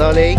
Ollie.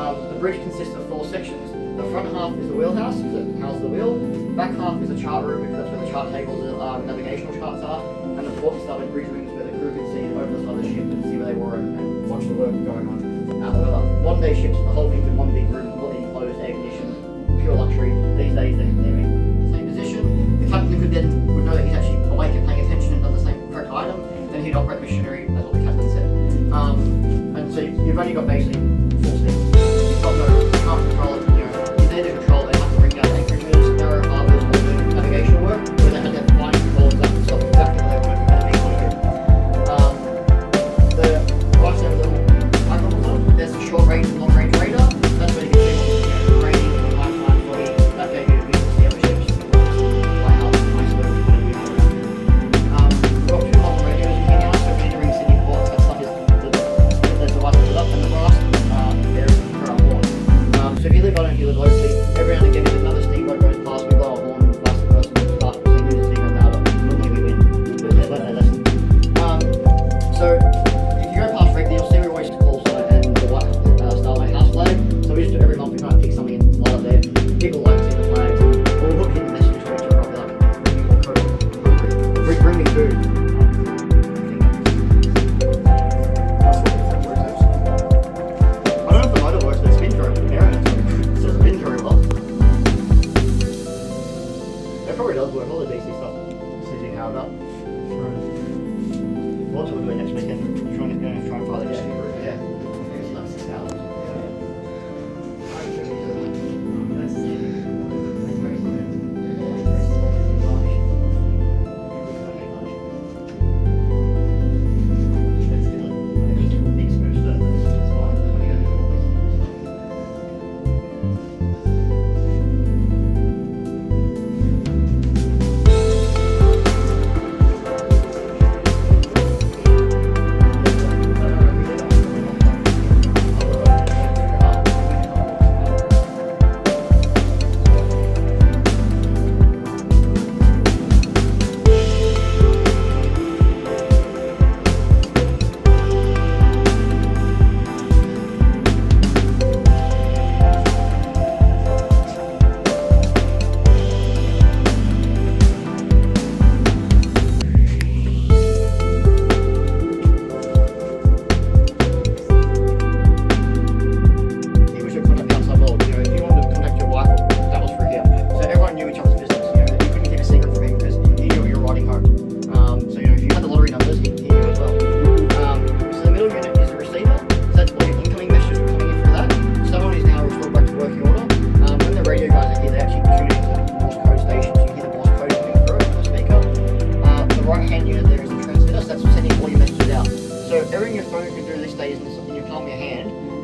The bridge consists of 4 sections. The front half is the wheelhouse, because it houses the wheel. Back half is a chart room, because that's where the chart tables and navigational charts are. And the port and starboard bridge rooms, where the crew can see over the side of the ship and see where they were and watch the work going on. However, modern day ships, the whole thing's in one big room, completely enclosed, air conditioned, pure luxury. These days they're in the same position. The captain would know that he's actually awake and paying attention and done the same correct item. Then he'd operate machinery as what the captain said. And so you've only got basically 4 steps. You've got no, you can't control it, if they're to control it, they have to bring down anchorages, narrow harbours, or do navigational work, where they had to find controls that can stop exactly where they were at a vehicle. The right side of the little icon on, there's a short range and long range radar. That's where you can see what raining, high tide, foggy, that gave you a view to see other ships, lighthouse, icebergs, whatever you want around. We've got 2 modern radios in here now, so if you need to ring city ports, that stuff is the device is up, and the brass there is for our horn. So if you live locally, every now and again if another steamboat goes past, we blow a horn and vice versa and start seeing who's the secret now, but normally we win. They learn their lesson. So if you go past regularly, you'll see we always call sign and the white Starlight House flag. So we just do every month we kind of pick something and slide up there. People like seeing the flags, or we'll put hidden messages to each other, like bring me food. Does work, all the DC stuff as soon as you power it up. Well, that's what we're doing next weekend. Try and fly the jet. Yeah. It's nice to scout.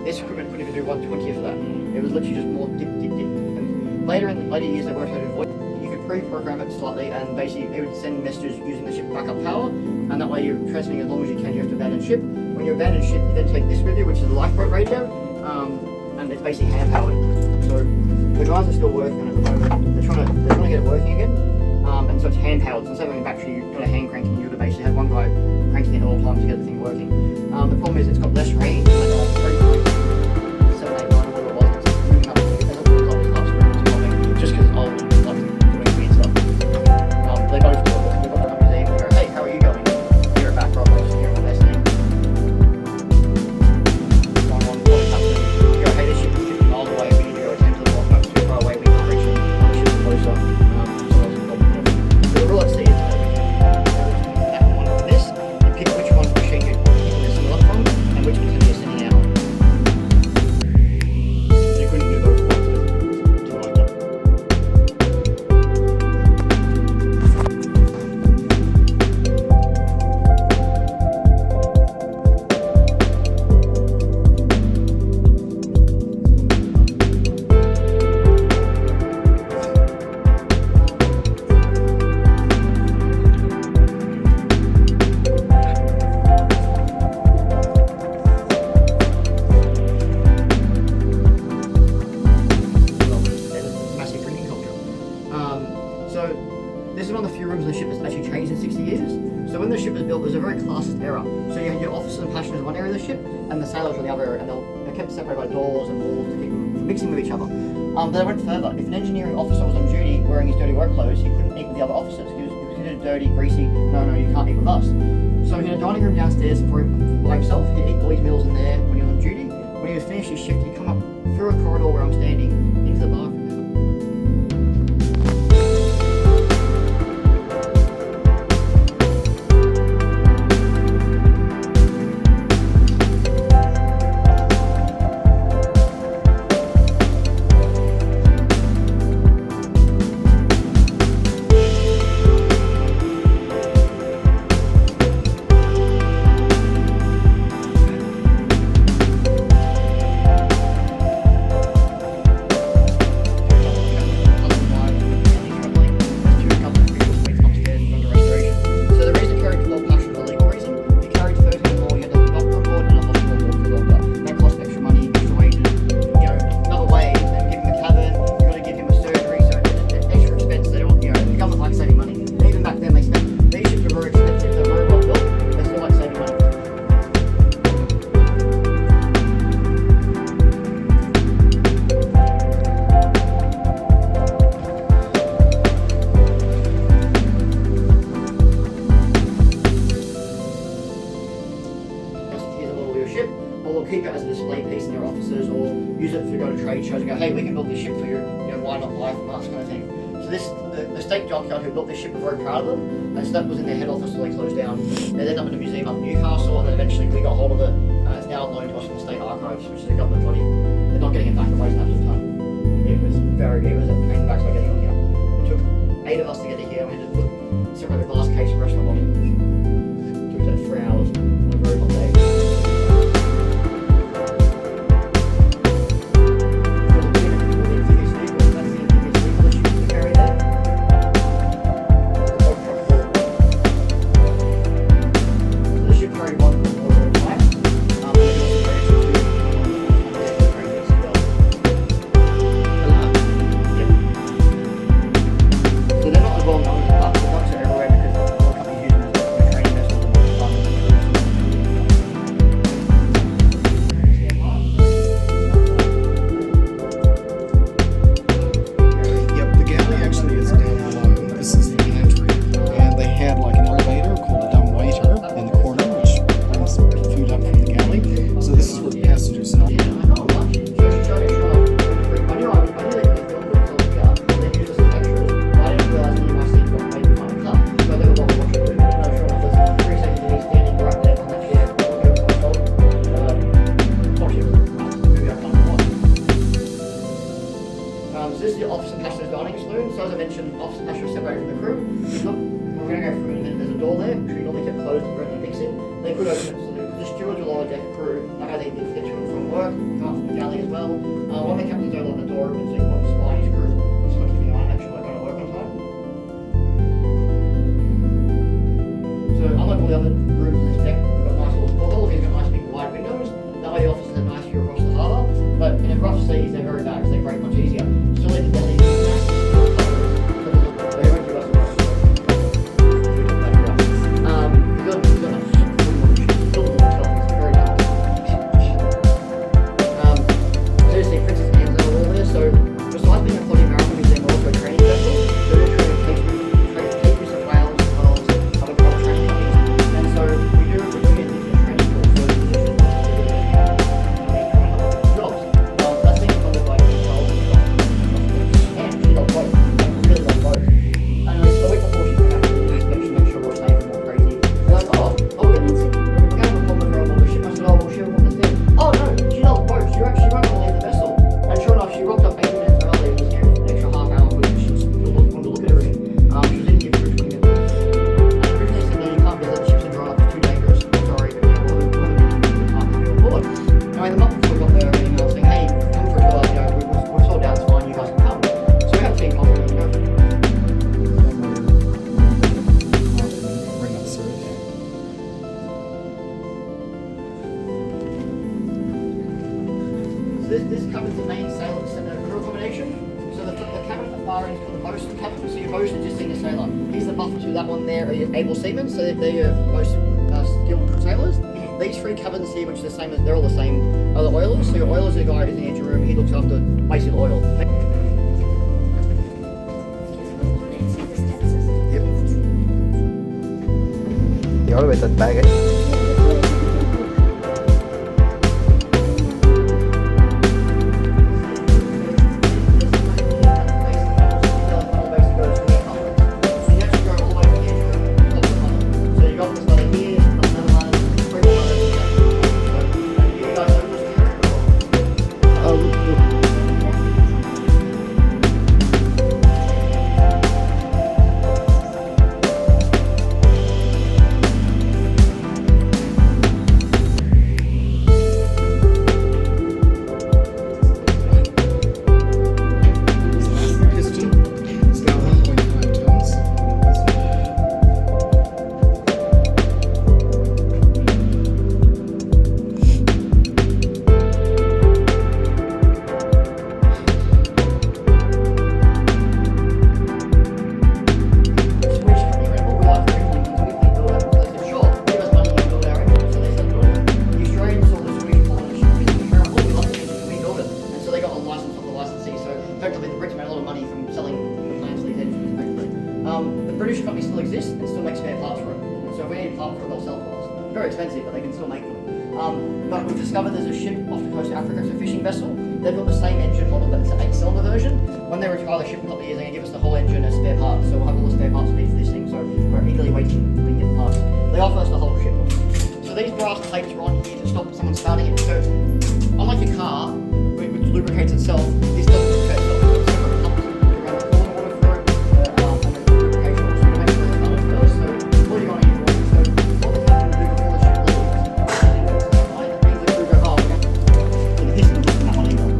This equipment couldn't even do 1/20 of that. It was literally just more dip. And later years they worked out a voice. You could pre-program it slightly, and basically it would send messages using the ship backup power, and that way you're transmitting as long as you can. You have to abandon ship. When you abandon ship, you then take this with you, which is the lifeboat radio, and it's basically hand powered. So the guys are still working on it at the moment. They're trying to get it working again. And so it's hand powered. So instead of having a battery, you've got a hand cranking. You would basically have one guy cranking it at all times to get the thing working. The problem is it's got less range. Just because it's old and like doing weird stuff. They both do it. We've got the museum and go, hey, how are you going? You're back, Rob, you're what they're saying. You go, hey, this ship is 50 miles away, we need to go attend to the block, it's too far away, we can't reach it. The ship's closer. So the rule at sea is that one for this, and pick which one machine you're picking this one up from, and which one you're sending 50s and 60 years. So when the ship was built, it was a very classist era. So you had your officers and passengers in one area of the ship, and the sailors were in the other area, and they're kept separated by doors and walls to keep them from mixing with each other. But they went further. If an engineering officer was on duty wearing his dirty work clothes, he couldn't eat with the other officers. He was considered dirty, greasy. No, you can't eat with us. So he had a dining room downstairs by himself. He'd eat all his meals in there when he was on duty. When he was finished his shift, he'd come up through a corridor where I'm standing into the bathroom. Or they'll keep it as a display piece in their offices, or use it to go to trade shows and go, hey, we can build this ship for you, why not buy from us, kind of thing. So the state dockyard who built this ship were very proud of them, and so that was in their head office until they closed down. They ended up in a museum up in Newcastle, and then eventually we got hold of it, and it's now loaned to us from the state archives, which is a government body. They're not getting it back, it weighs an absolute ton. It was a pain back to getting it here. It took 8 of us to get it here, and we had to separate the glass case from the rest of my body. It took about 3 hours on a very hot day. So this is the officer and passengers dining saloon. So as I mentioned, officer and passengers separated from the crew. We're going to go through in a minute. There's a door there, which we normally kept closed to prevent the mixing. They could open it, so the stewards will lower deck crew, like how they did to get to and from work, come up from the galley as well. One of the captains don't let the door open, so you can watch spy his crew. Just like keeping an eye on, make sure they're going to work on time. So unlike all the other rooms in this deck, we've got nice little portals, we've got nice big wide windows. That way the officers have nice view across the harbour. But in a rough seas, they're very bad because they break much easier. So let the belly they won't give us a rest. Seriously, Princess Anne's are all there. So besides being a floating American museum, we're also a training vessel. So we're training tapers of whales as well as other private training companies. And so we're doing an indigenous training course. So jobs. That's being funded by control and she loves both. I really love both. And so the week before she came out to the inspection, make sure we're safe and more crazy. They're like, oh, we're going to perform the girl on the ship. I said, oh, well, she'll understand. Oh, no, she loves both. She won't leave the vessel. And sure enough, she rocked up 80 minutes early and was here for an extra half hour because she wanted to look at everything. She was in here for 20 minutes. And originally said, no, you can't visit the ships and dry up, it's too dangerous. Sorry, but we'll can't come on board. Anyway, the month before we got there, an email saying, hey, come for a tour, we're sold out, it's fine, you guys can come. So we have tea and coffee and go. Bring up service. So this cabin's the main sailor crew accommodation. So the cabin at the far end is called the bosun cabin. So your bosun is just seeing a sailor. He's the butler. aft to that one there are your able seamen, so they're your most skilled sailors. These 3 cabins here, which are the same as they're all the same, are the oilers. So your oilers are the guy who's in the engine room. He looks after basically oil. Yep. You ought to wait that bag, eh? The British company still exists and still makes spare parts for it. So if we need a part for it, they'll sell it to us. Very expensive, but they can still make them. But we've discovered there's a ship off the coast of Africa, it's a fishing vessel. They've got the same engine model, but it's an 8-cylinder version. When they retire the ship in a couple of years, they're going to give us the whole engine as spare parts. So we'll have all the spare parts we need for this thing. So we're eagerly waiting to get parts. They offer us the whole ship. So these brass plates are on here to stop someone starting it. So unlike your car, which lubricates itself, this doesn't lubricate itself. It's separate pumps. You run the cooling water through it, and then lubrication. So you make sure it's done first. So all you're going to use water. So what the captain will do before the ship leaves, that means the crew go, oh, okay. So the piston's not in that one either.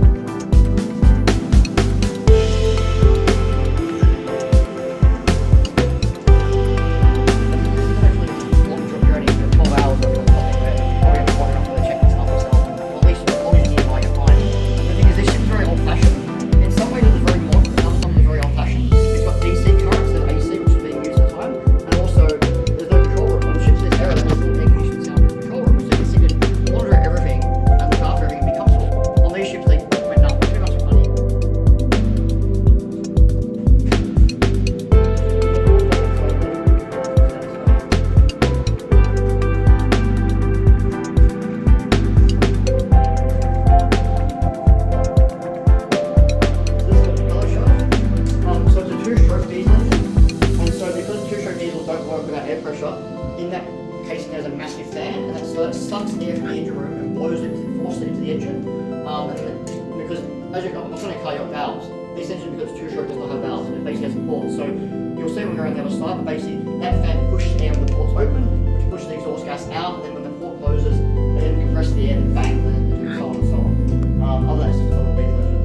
In that casing there's a massive fan, and that sucks air from the engine room and blows it, forces it into the engine. Because as you're not going to car, you got valves. This engine, because it's two-stroke, does not have valves, and it basically has ports. So you'll see when we're on the other side, but basically that fan pushes air when the port's open, which pushes the exhaust gas out, and then when the port closes, they then compress the air and bang, and so on and so on. Other than that, it's just a diesel engine.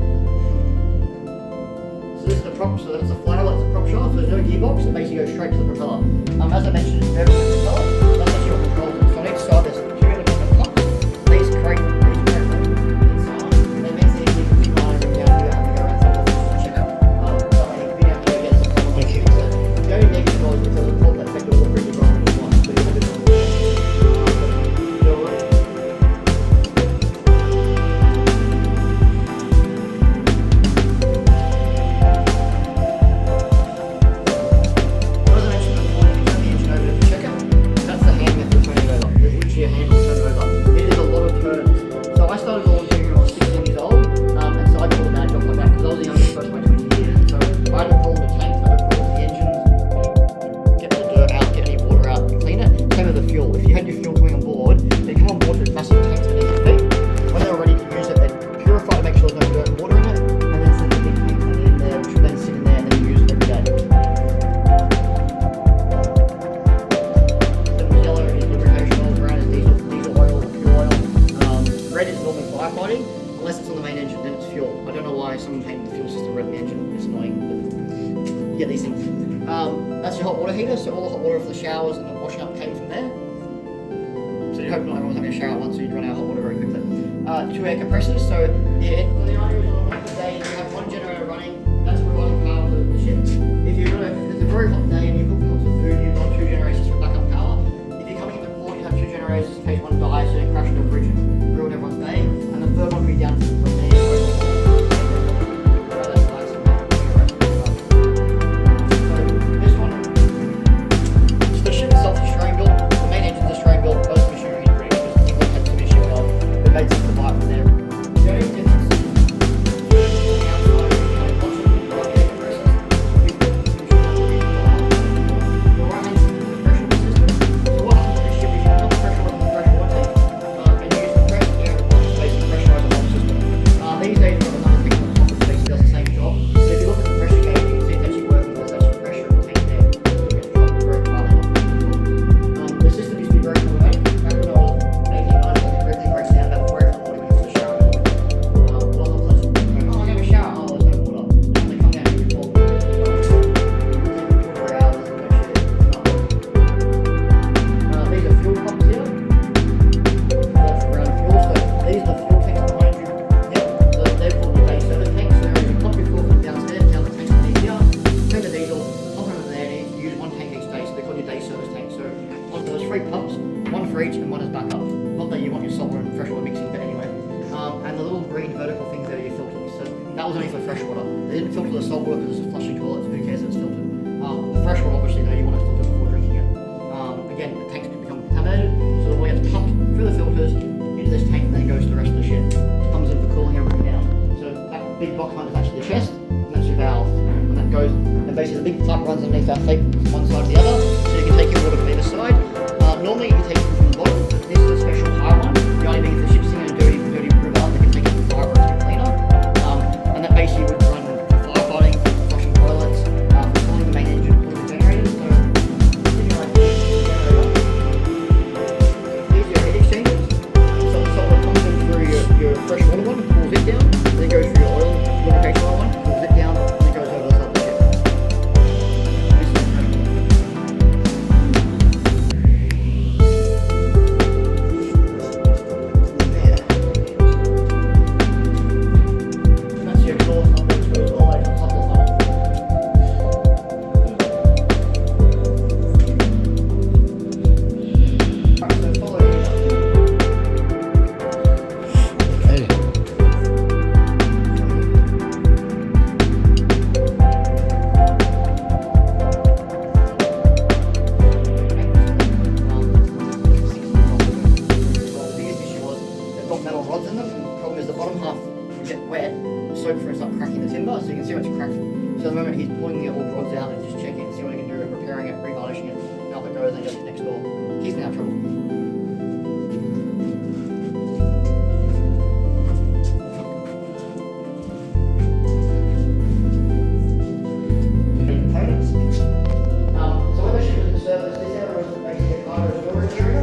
So this is the prop, so that's the flywheel, that's the prop shaft, so there's no gearbox, it basically goes straight to the propeller. As I mentioned, it's very propeller, that's actually what controls it. So on each side there's two independent pumps, these create inside, and then means that you can keep on down here, have to go around some of the check out. So I think being able to get some problem. Thank you. The only negative was because of the pump that affected all three driving at once, so you had to do it. Unless it's on the main engine, then it's fuel. I don't know why someone painted the fuel system red in the engine. It's annoying, but yeah, these things. That's your hot water heater, so all the hot water for the showers and the washing up came from there. So you hope not everyone's having a shower at once, so you'd run out of hot water very quickly. 2 air compressors, so yeah. So the idea is on a hot day, you have one generator running, that's providing power to the ship. If you're gonna, if it's a very hot day and you hook them onto the case one dies, so they crash into a bridge and ruin everyone's day. And the third one would be down from there. This one, so the ship itself is Australian built. The main engine's Australian built. Most machinery is British. Just England had to be shipped off. They made sense to buy it from there. The only difference is pumps, one for each and one is backup. Not that you want your saltwater and freshwater mixing, but anyway. And the little green vertical things there are your filters. So that was only for freshwater. They didn't filter the saltwater because it's a flushing toilet, so who cares if it's filtered. The freshwater, obviously, though, you want it filtered before drinking it. Again, the tanks can become contaminated, so the water gets pumped through the filters into this tank and then goes to the rest of the ship. Comes in for cooling everything down. So that big box behind is actually the chest, and that's your valve. And that goes, and basically the big pipe runs underneath our feet, one side to the other, so you can take your water from either side. Normally you take it from the bottom, but this is a special high one. The only thing is the ship's in a dirty river, they can take it from the fire where it's cleaner. And that basically would run for firefighting, for flushing toilets, for cooling the main engine, cooling the generators. So, if you like this generator, these are your heat exchangers. So the salt water comes in through your fresh water one, pulls it down, then goes through your oil, lubrication oil one, pulls it down, and it goes over the top of the ship. This is fresh water. Metal rods in them. The problem is the bottom half will get wet, soak for and start cracking the timber, so you can see when it's cracked. So at the moment he's pulling all the rods out and just checking and see what he can do, repairing it, revarnishing it, and out it goes and goes next door. He's now trouble. Components. So when the ship is in service, this area is basically a cargo storage area.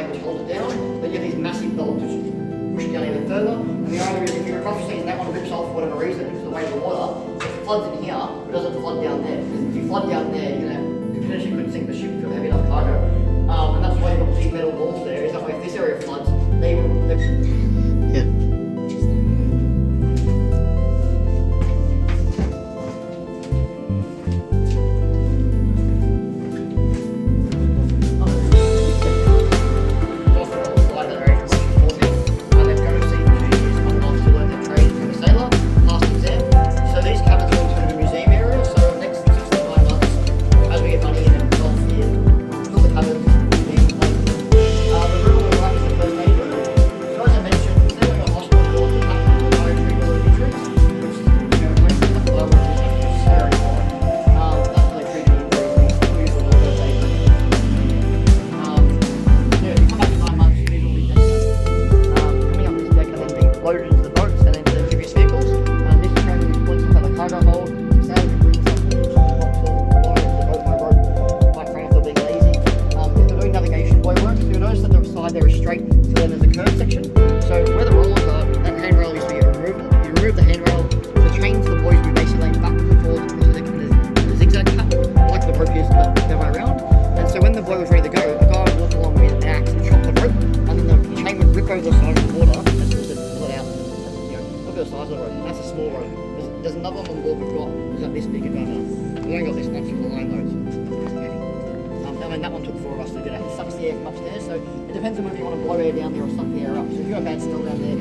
Which holds it down, then you have these massive bolts which push it down even further. And the idea is if you're across the sea and that one rips off for whatever reason, because of the weight of the water, it floods in here, but it doesn't flood down there. Because if you flood down there, you potentially could sink the ship if you have heavy enough cargo. And that's why you've got big metal walls there. Is that way if this area floods, they will. Yeah. over the side of the water, and sort of pull it out. You know, look at the size of the rope. That's a small rope. There's another one on board we've got. It's like this big about that. We've only got this much from the line though. I mean, that one took 4 of us to get it. It sucks the air from upstairs, so it depends on whether you want to blow air down there or suck the air up. So if you've got a bad smell down there,